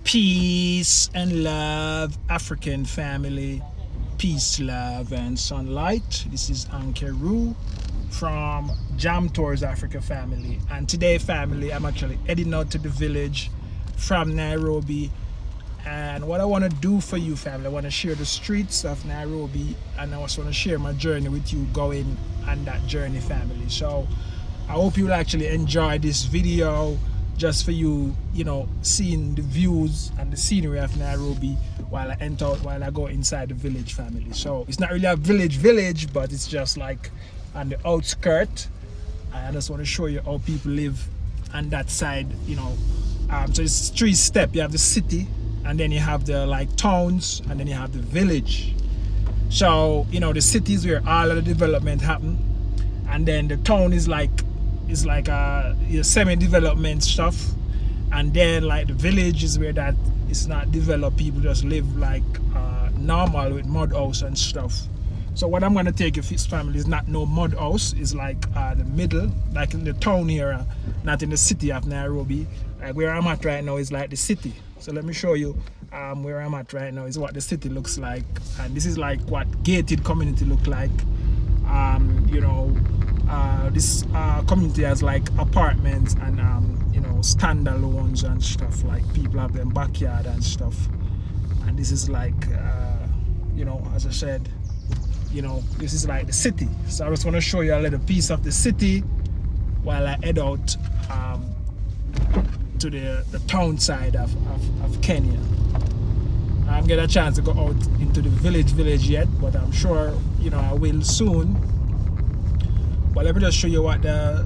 Peace and love, African family. Peace, love, and sunlight. This is Ankeru from Jam Tours Africa family. And today, family, I'm actually heading out to the village from Nairobi. And what I want to do for you, family, I want to share the streets of Nairobi, and I also want to share my journey with you going on that journey, family. So I hope you'll actually enjoy this video just for you, seeing the views and the scenery of Nairobi while I go inside the village, family. So it's not really a village, but it's just like on the outskirts. I just want to show you how people live on that side, so it's three steps. You have the city, and then you have the towns, and then you have the village. So the city is where all of the development happen, and then the town is like semi-development stuff, and then the village is where that is not developed. People just live normal with mud house and stuff. So what I'm going to take your family is not no mud house. It's the middle, like in the town here, not in the city of Nairobi. Where I'm at right now is like the city. So let me show you where I'm at right now is what the city looks like, and this is what gated community look like. This community has apartments and standalones and stuff. People have their backyard and stuff, and this is as I said, this is the city. So I just want to show you a little piece of the city while I head out to the town side of Kenya. I haven't get a chance to go out into the village yet, but I'm sure I will soon. But let me just show you what the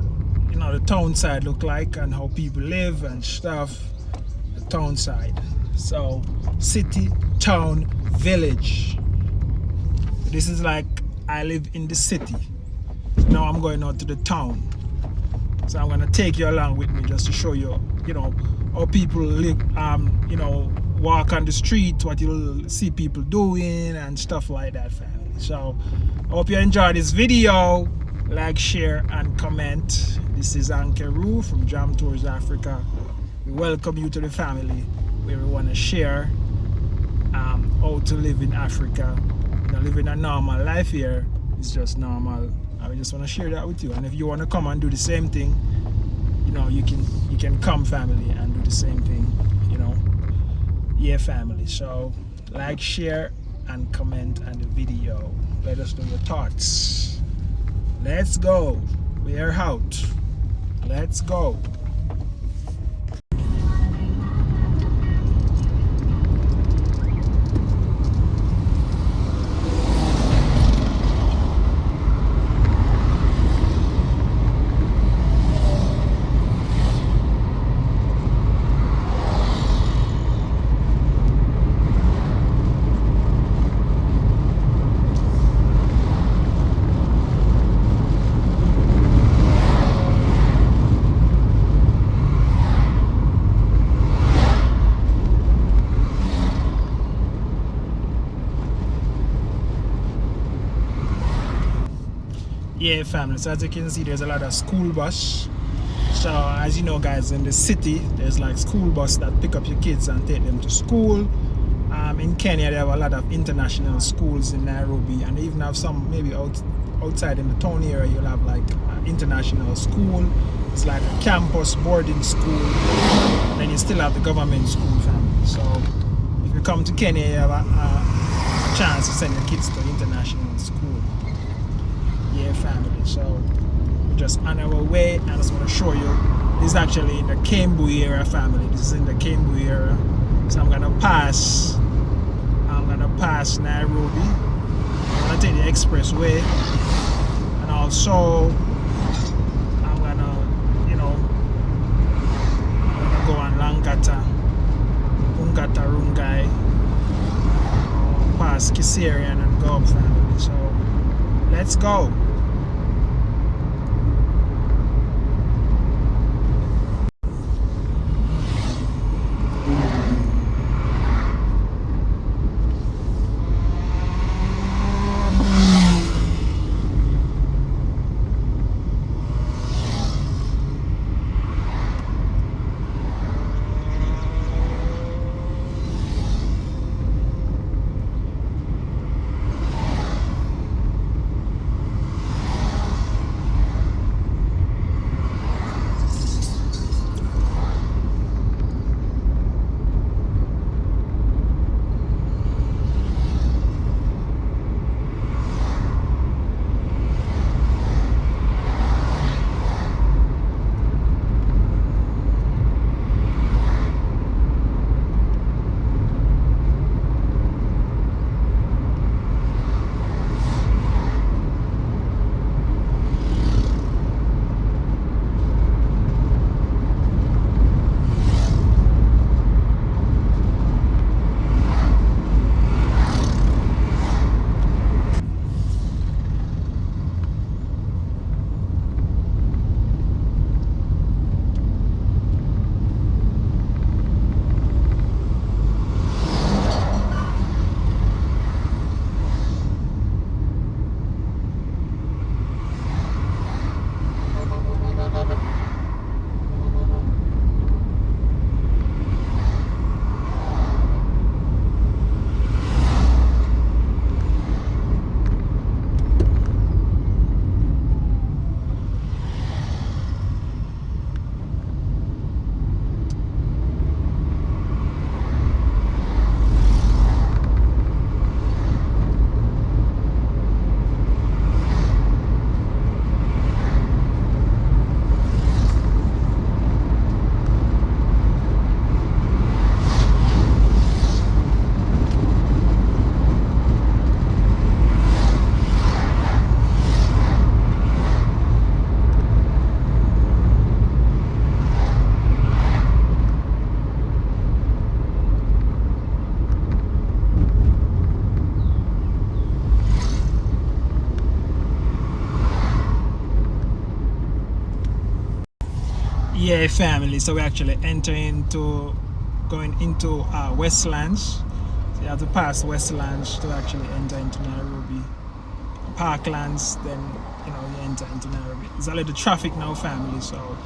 town side look like and how people live and stuff. The town side. So city, town, village. This is I live in the city. So now I'm going out to the town. So I'm gonna take you along with me just to show you, how people live, walk on the street, what you'll see people doing and stuff like that, family. So I hope you enjoy this video. Like, share, and comment. This is Ankeru from Jam Tours Africa. We welcome you to the family where we want to share how to live in Africa. Living a normal life here is just normal. I just want to share that with you. And if you want to come and do the same thing, you can come, family, and do the same thing. Yeah, family. So like, share, and comment on the video. Let us know your thoughts. Let's go. We are out. Let's go. Yeah, family, so as you can see, there's a lot of school bus. So as you know, guys, in the city there's school bus that pick up your kids and take them to school. In Kenya they have a lot of international schools in Nairobi, and they even have some maybe outside in the town area. You'll have international school. It's like a campus boarding school, and then you still have the government school, family. So if you come to Kenya, you have a chance to send your kids to international school. Yeah, family. So we're just on our way, and I just want to show you. This is actually in the Kiambu area, family. This is in the Kiambu area. So I'm gonna pass Nairobi. I'm gonna take the expressway, and also I'm gonna go on Langata, Ungata Rungai, past Kiserian and go up, family. So let's go. Yeah, family. So we actually enter into going into Westlands. So you have to pass Westlands to actually enter into Nairobi. Parklands, then you enter into Nairobi. There's a little traffic now, family. So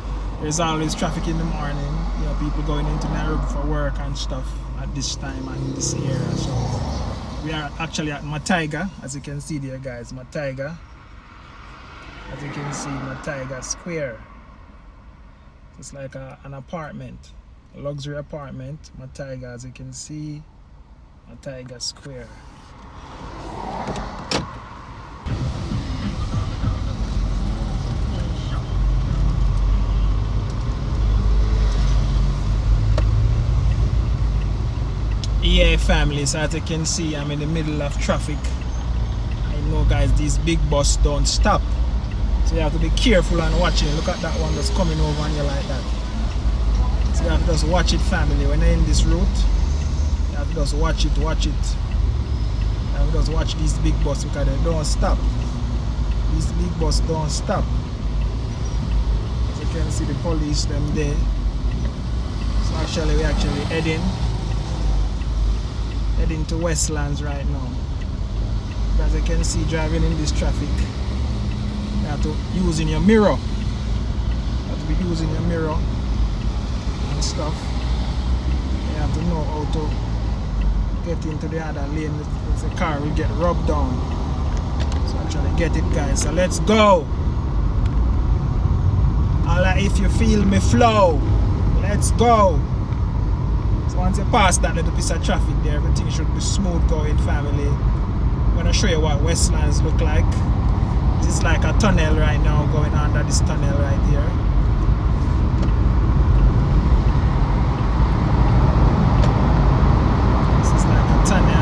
there's always traffic in the morning. People going into Nairobi for work and stuff at this time and in this area. So we are actually at Mataiga, as you can see there, guys. Mataiga. As you can see, Mataiga Square. It's like an apartment, a luxury apartment. Mataiga, as you can see, Mataiga Square. Yeah, family, so as you can see, I'm in the middle of traffic. I know, guys, these big buses don't stop. So you have to be careful and watching. Look at that one that's coming over on you like that. So you have to just watch it, family. When you're in this route, you have to just watch it. You have to just watch these big buses because they don't stop. These big buses don't stop. As you can see, the police, them there. So actually, we're actually heading to Westlands right now. As you can see, driving in this traffic, you have to use in your mirror. You have to be using your mirror and stuff. You have to know how to get into the other lane. The car will get rubbed down. So actually get it, guys. So let's go. Allah, if you feel me flow, let's go. So once you pass that little piece of traffic there, everything should be smooth going, family. I'm going to show you what Westlands look like. This is like a tunnel right now, going under this tunnel right here. This is like a tunnel.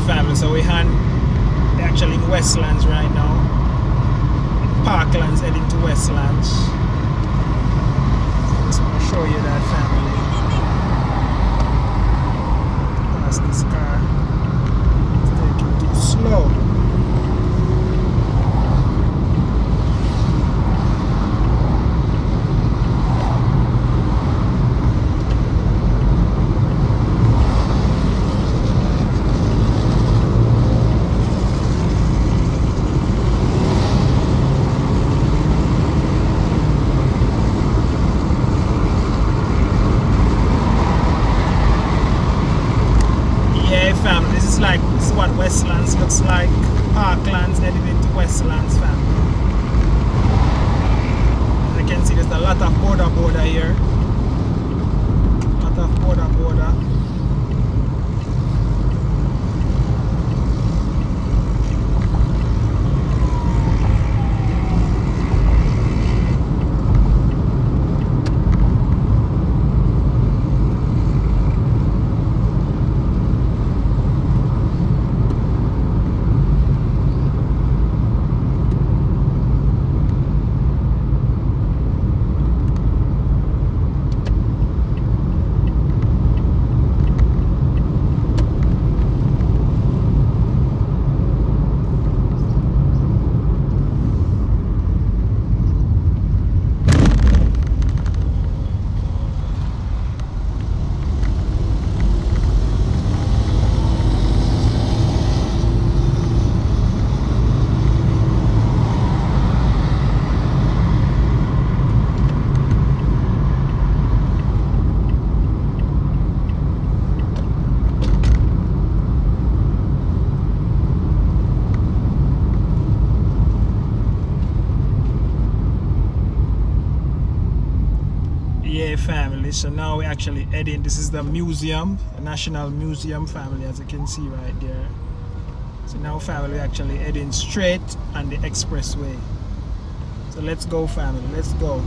Family, so we're actually in Westlands right now. Parklands heading to Westlands. So I just want to show you that, family. Pass this car. It's taking too slow. This is what Westlands looks like. Parklands heading into Westlands, family. As you can see, there's a lot of border here. A lot of border. Family, so now we're actually heading. This is the museum, the National Museum, family, as you can see right there. So now, family, we're actually heading straight on the expressway. So let's go, family, let's go.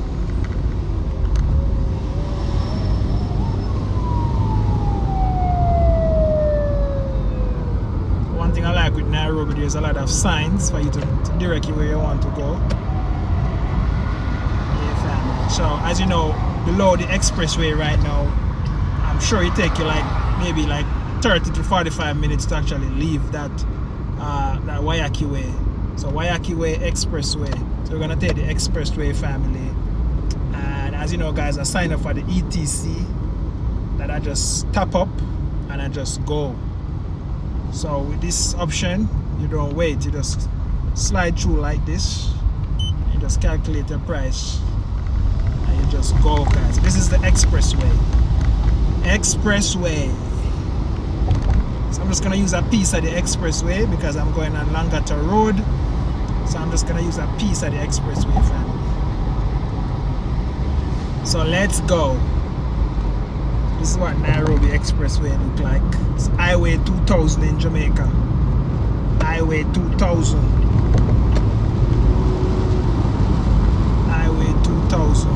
thing I like with Nairobi, there's a lot of signs for you to direct you where you want to go. Yeah, fam. So as you know, below the expressway right now, I'm sure it take you like maybe like 30 to 45 minutes to actually leave that that Waiyaki Way. So Waiyaki Way Expressway. So we're gonna take the expressway, family. And as you know, guys, I signed up for the ETC that I just tap up and I just go. So with this option, you don't wait, you just slide through like this. You just calculate the price and you just go, guys. This is the expressway. Expressway. So I'm just gonna use a piece of the expressway because I'm going on Langata Road. So I'm just gonna use a piece of the expressway, family. So let's go. This is what Nairobi Expressway look like. It's Highway 2000 in Jamaica. Highway 2000. Highway 2000.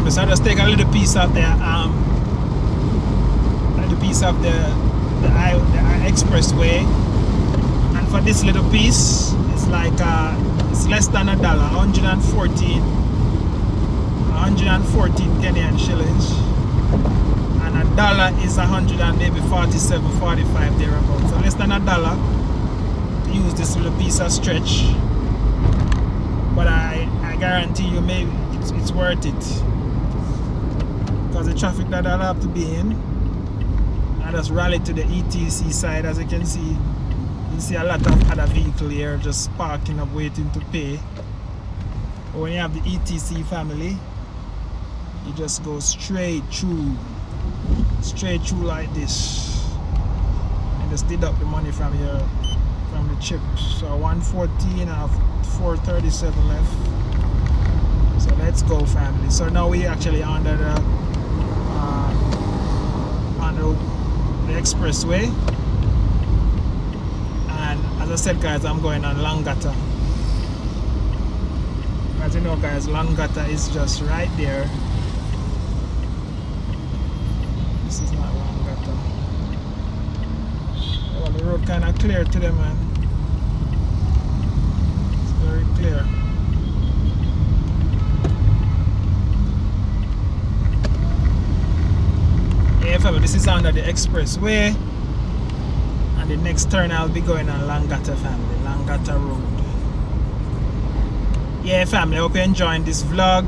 So I just take a little piece of the expressway, and for this little piece, it's like it's less than $1, 114 Kenyan shillings, and $1 is 100 and maybe 47, 45 thereabouts. So less than $1 to use this little piece of stretch, but I guarantee you, maybe it's worth it. Because the traffic that I'll have to be in, I just rally to the ETC side. As you can see, you see a lot of other vehicles here just parking up waiting to pay. But when you have the ETC, family, you just go straight through like this, and just deduct the money from the chip. So 114, I have 437 left. So let's go, family. So now we actually under the expressway, and as I said, guys, I'm going on Langata. As you know, guys, Langata is just right there. This is not Langata. Well, the road kind of clear today, man. It's very clear. Yeah, family, this is under the expressway, and the next turn I'll be going on Langata, family, Langata Road. Yeah, family, I hope you're enjoying this vlog.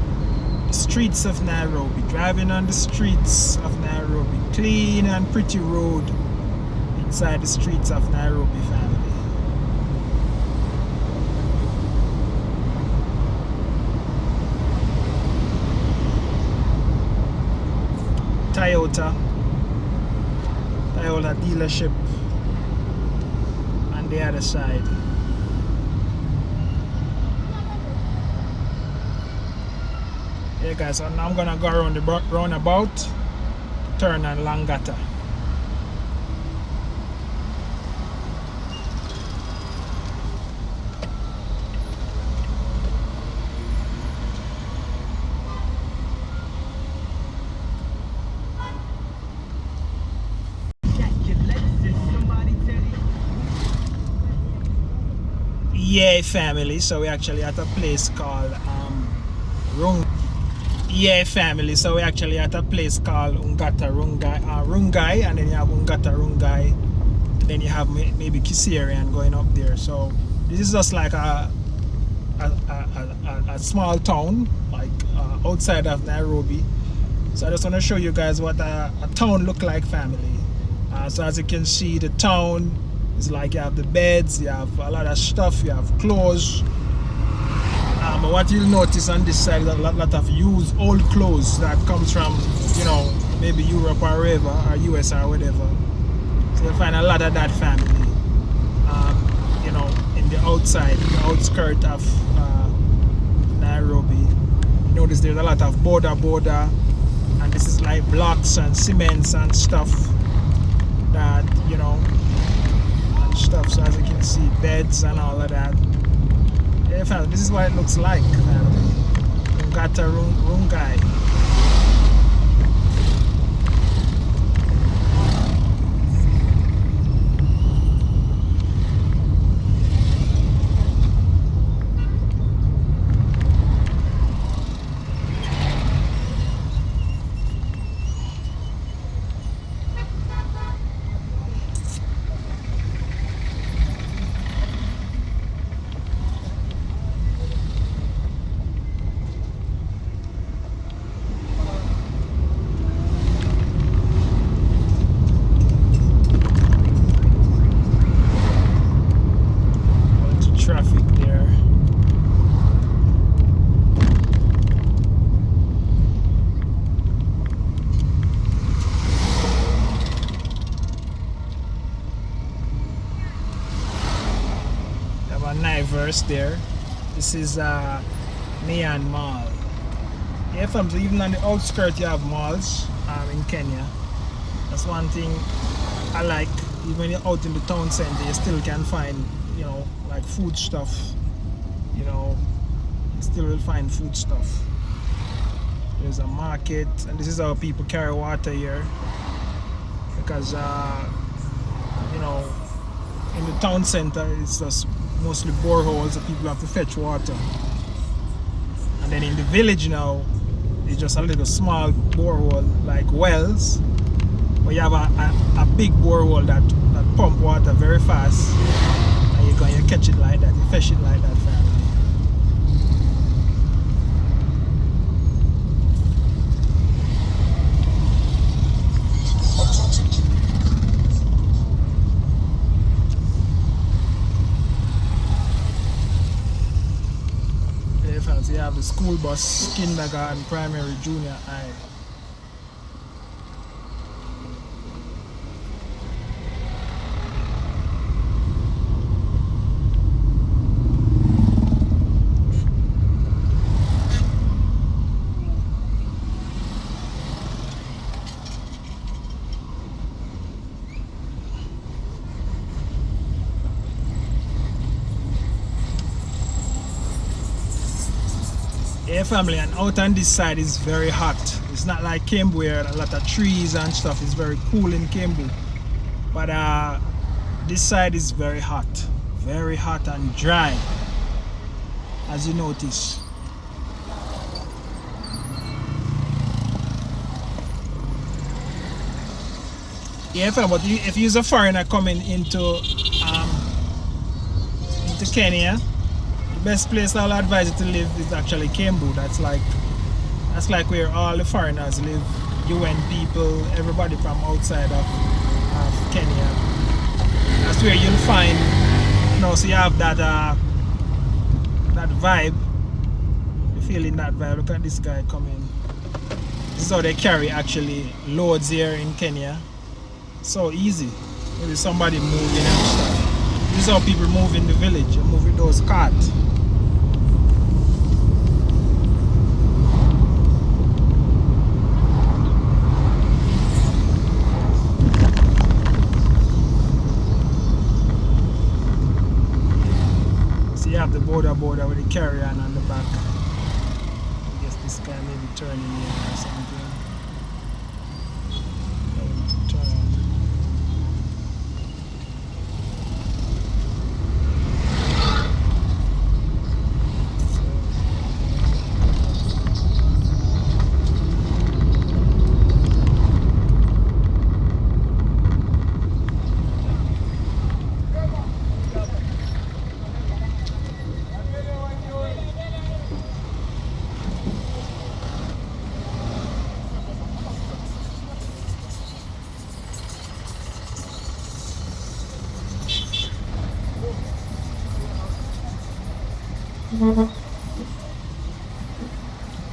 The streets of Nairobi, driving on the streets of Nairobi, clean and pretty road inside the streets of Nairobi, family. Toyota dealership on the other side. Yeah, guys, so now I'm gonna go around the roundabout, turn on Langata. Yeah, family, so we're actually at a place called Yeah, family. So we're actually at a place called Rungai, and then you have Ungata Rungai, and then you have maybe Kiserian going up there. So this is just like a small town, like outside of Nairobi. So I just want to show you guys what a town look like, family. So as you can see, the town is like you have the beds, you have a lot of stuff, you have clothes. But what you'll notice on this side is a lot of used old clothes that comes from, you know, maybe Europe or wherever, or US or whatever. So you'll find a lot of that, family. You know, in the outside, the outskirts of Nairobi. You notice there's a lot of border, and this is like blocks and cements and stuff that, you know, and stuff. So as you can see, beds and all of that. Yeah, family, this is what it looks like, family. Ungata Rungai. Traffic there. We have a Immerse there. This is Neon Mall. Yeah, so even on the outskirts you have malls in Kenya. That's one thing I like. Even when you're out in the town center, you still can find, you know, like food stuff. You know, you still will find food stuff. There's a market, and this is how people carry water here, because you know, in the town center it's just mostly boreholes, so people have to fetch water. And then in the village now, it's just a little small borehole, like wells, but you have a big borehole that pump water very fast, and you catch it like that, you fish it like that, family. Yeah, fans, you have the school bus, kindergarten, primary, junior high. Yeah, family, and out on this side is very hot. It's not like Kiambu where a lot of trees and stuff. Is very cool in Kiambu, but this side is very hot and dry, as you notice. Yeah, fam, but if you're a foreigner coming into Kenya, best place I'll advise you to live is actually Kiambu. That's like where all the foreigners live, UN people, everybody from outside of Kenya. That's where you'll find, you know, so you have that that vibe. You're feeling that vibe. Look at this guy coming. This is how they carry actually loads here in Kenya. So easy. Maybe somebody moving and stuff. This is how people move in the village. You move with those carts. You have the border with the carry-on on the back. I guess this guy may be turning here or something. Turn.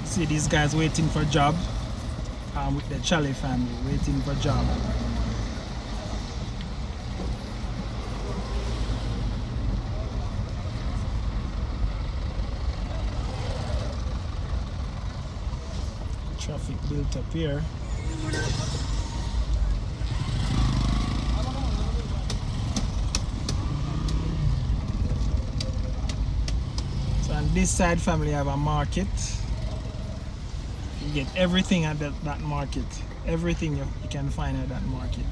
See these guys waiting for job. With the Charlie family waiting for job. Traffic built up here. So on this side, family, have a market. You get everything at that market. Everything you can find at that market.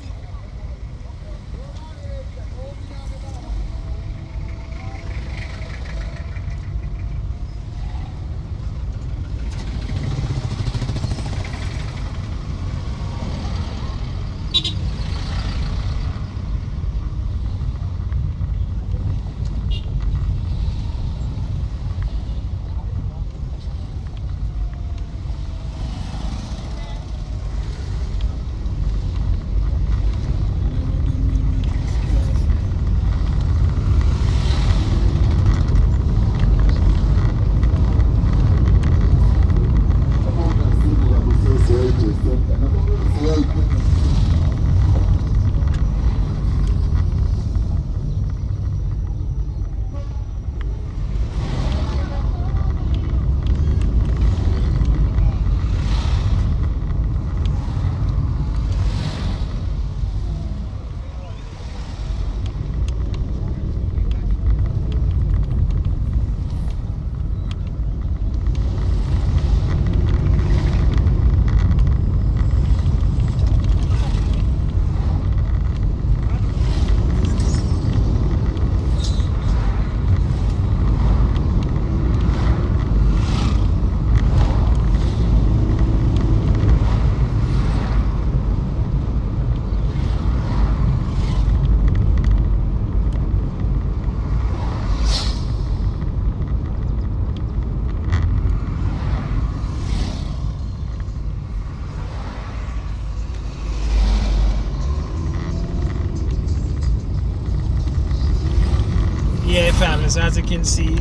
Yeah, family. So as you can see,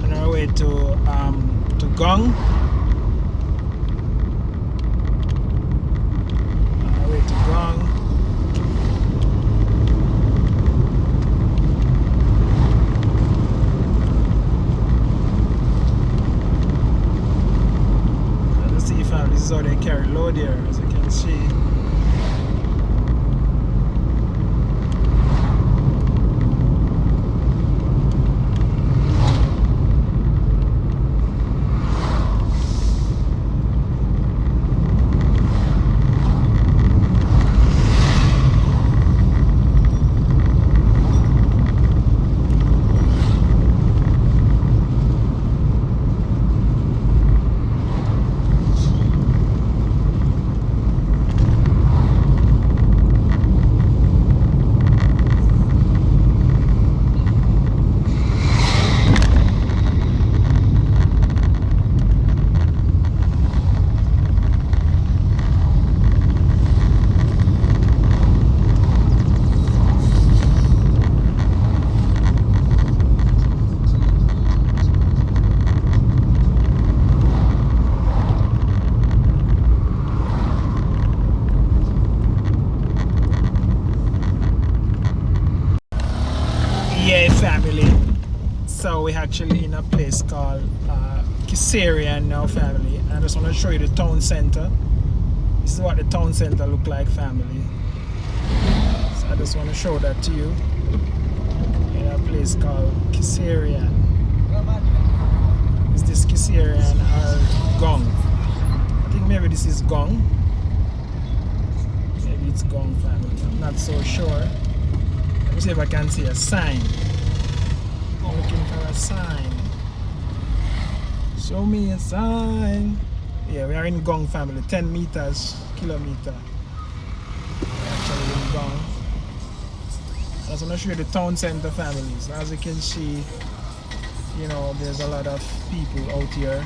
on our way to Gong. On our way to Gong. As you see, family, this is how they carry load here, as you can see. Yeah, family. So we're actually in a place called Kisaria now, family. And I just want to show you the town center. This is what the town center look like, family. So I just want to show that to you. In a place called Kisaria. Is this Kisarian or Gong? I think maybe this is Gong. Maybe it's Gong, family. I'm not so sure. Let me see if I can see a sign. I'm looking for a sign. Show me a sign. Yeah, we are in Gong, family. 10 meters, kilometer. We're actually in Gong. I just want to show you the town center, families. As you can see, you know, there's a lot of people out here.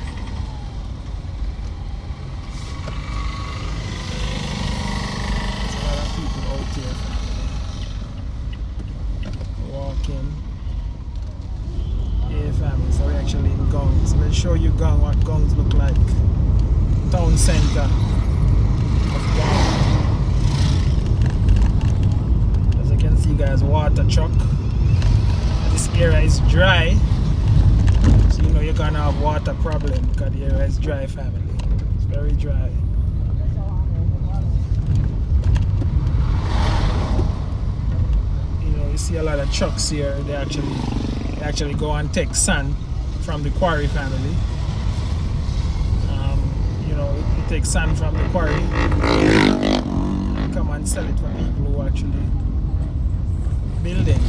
There's a lot of people out here, family. Walking. Yeah, family. So show you Gang, what Gangs look like. Town center of Gang. As you can see guys, water truck. This area is dry. So you know you're gonna have water problem because the area is dry, family. It's very dry. You see a lot of trucks here. They actually go and take sand from the quarry, family. You know, you take sand from the quarry and come and sell it for people who actually building.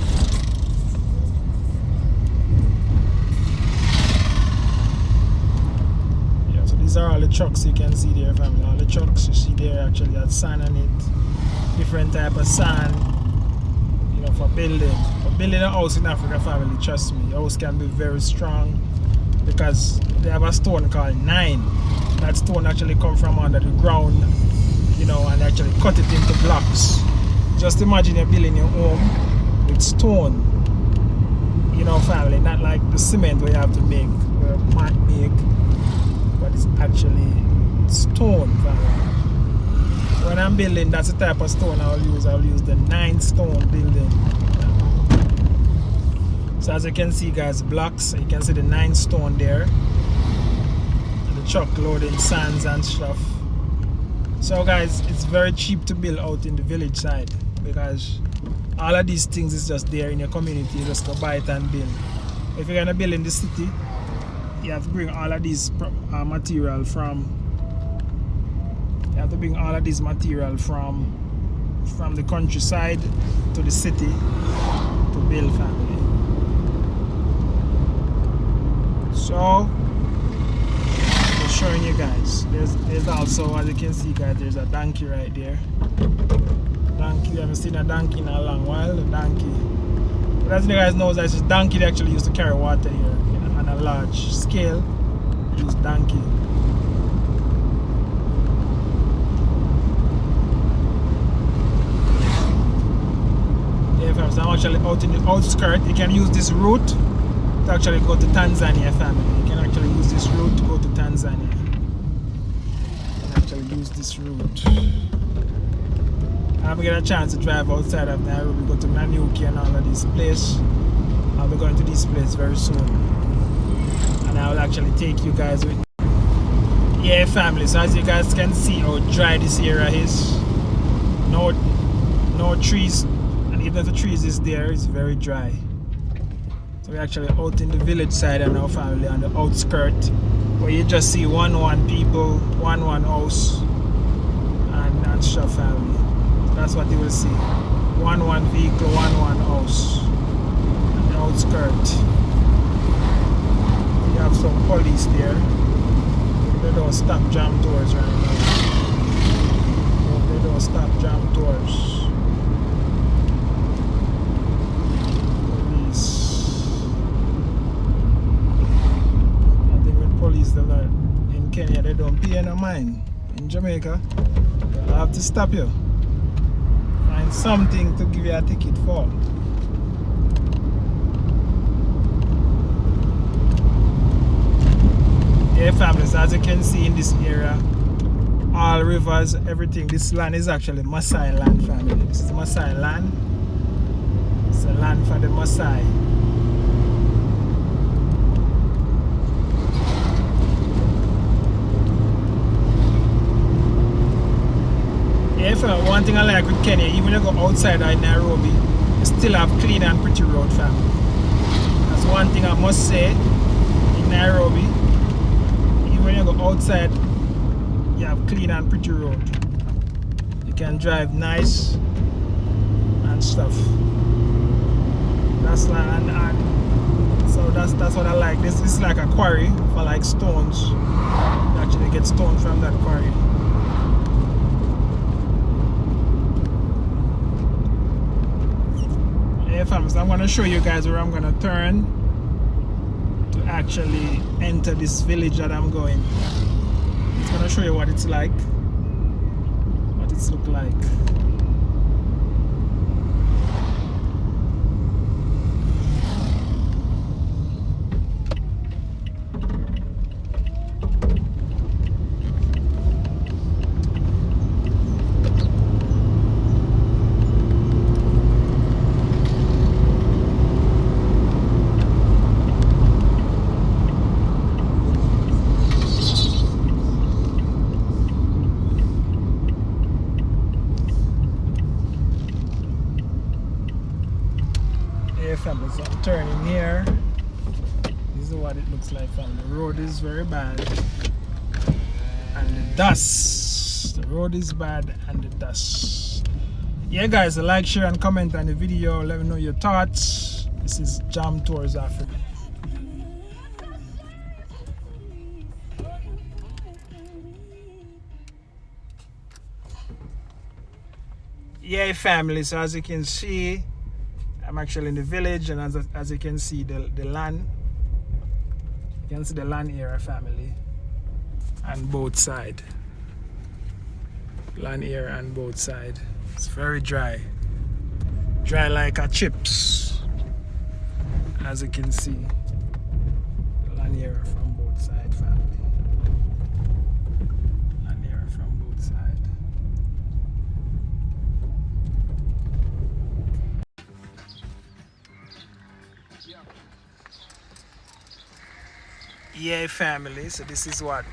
Yeah, so these are all the trucks you can see there, family. All the trucks you see there actually have sand on it, different type of sand. For building a house in Africa, family, trust me, a house can be very strong because they have a stone called 9. That stone actually come from under the ground, you know, and actually cut it into blocks. Just imagine you're building your home with stone, you know, family, not like the cement we have to make, or mat make, but it's actually stone, family. When I'm building, that's the type of stone I'll use. I'll use the 9 stone building. So as you can see guys, blocks, you can see the 9 stone there. And the truck loading sands and stuff. So guys, it's very cheap to build out in the village side because all of these things is just there in your community. You just go buy it and build. If you're gonna build in the city, you have to bring all of these material from the countryside to the city to build, family. So just showing you guys, there's also, as you can see guys, there's a donkey right there. Donkey, you haven't seen a donkey in a long while. The donkey, but as you guys know, that this donkey they actually used to carry water here on a large scale. Use donkey. So I'm actually out in the outskirts. You can use this route to actually go to Tanzania, family. You can actually use this route to go to Tanzania. You can actually use this route. I haven't get a chance to drive outside of Nairobi, go to Nanyuki and all of these places. I'll be going to this place very soon. And I will actually take you guys with me. Yeah, family. So as you guys can see how dry this area is. No trees. Even if the trees is there, it's very dry. So we're actually out in the village side and our family on the outskirts where you just see one people, one house and stuff, family. So that's what you will see. One vehicle, one house on the outskirts. You have some police there. They don't stop jam doors right now. They don't stop jam doors. In Kenya, they don't pay no mind. In Jamaica, they'll have to stop you. Find something to give you a ticket for. Yeah, families, as you can see in this area, all rivers, everything. This land is actually Maasai land, family. This is Maasai land. It's a land for the Maasai. Yeah, one thing I like with Kenya, even when you go outside of Nairobi, you still have clean and pretty road, family. That's one thing I must say in Nairobi. Even when you go outside, you have clean and pretty road. You can drive nice and stuff. That's like, so that's what I like. This is like a quarry for like stones. You actually get stone from that quarry. So I'm going to show you guys where I'm going to turn to actually enter this village that I'm going. It's going to show you what it's like, what it's look like. Yeah, family, so I'm turning here. This is what it looks like, family. The road is very bad. And the dust. The road is bad and the dust. Yeah, guys, like, share, and comment on the video. Let me know your thoughts. This is Jam Tours Africa. Yeah, family, so as you can see, I'm actually in the village, and as you can see, the land, you can see the land area, family, on both sides. Land area on both sides. It's very dry. Dry like a chips, as you can see. The land area from both sides, family. Land area from both sides. Yeah, family, so this is what,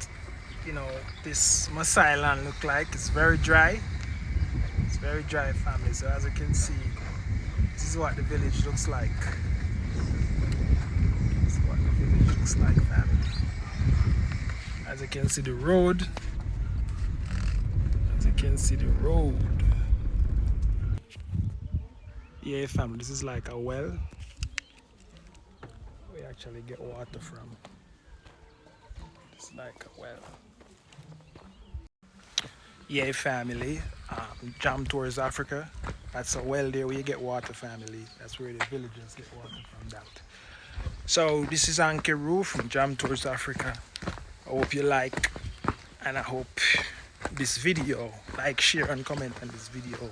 you know, this Maasai land look like. It's very dry. It's very dry, family. So as you can see, this is what the village looks like. This is what the village looks like, family. As you can see the road. As you can see the road. Yeah, family, this is like a well. We actually get water from. It's like a well. Yeah, family, Jam Tours Africa. That's a well there where you get water, family. That's where the villagers get water from that. So this is Ankeru from Jam Tours Africa. I hope you like, and I hope this video, like, share, and comment on this video.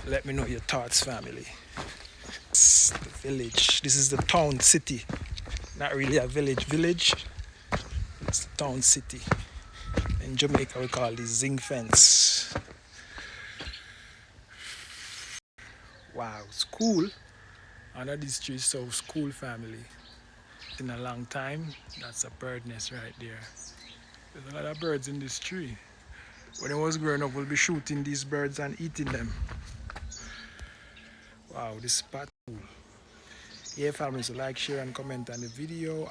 Let me know your thoughts, family. It's the village. This is the town city. Not really a village. It's the town city. In Jamaica, we call this zinc fence. Wow, it's cool. Under this tree, so cool, family. In a long time, that's a bird nest right there. There's a lot of birds in this tree. When I was growing up, we'll be shooting these birds and eating them. Wow, this spot cool. Yeah, family, so like, share, and comment on the video.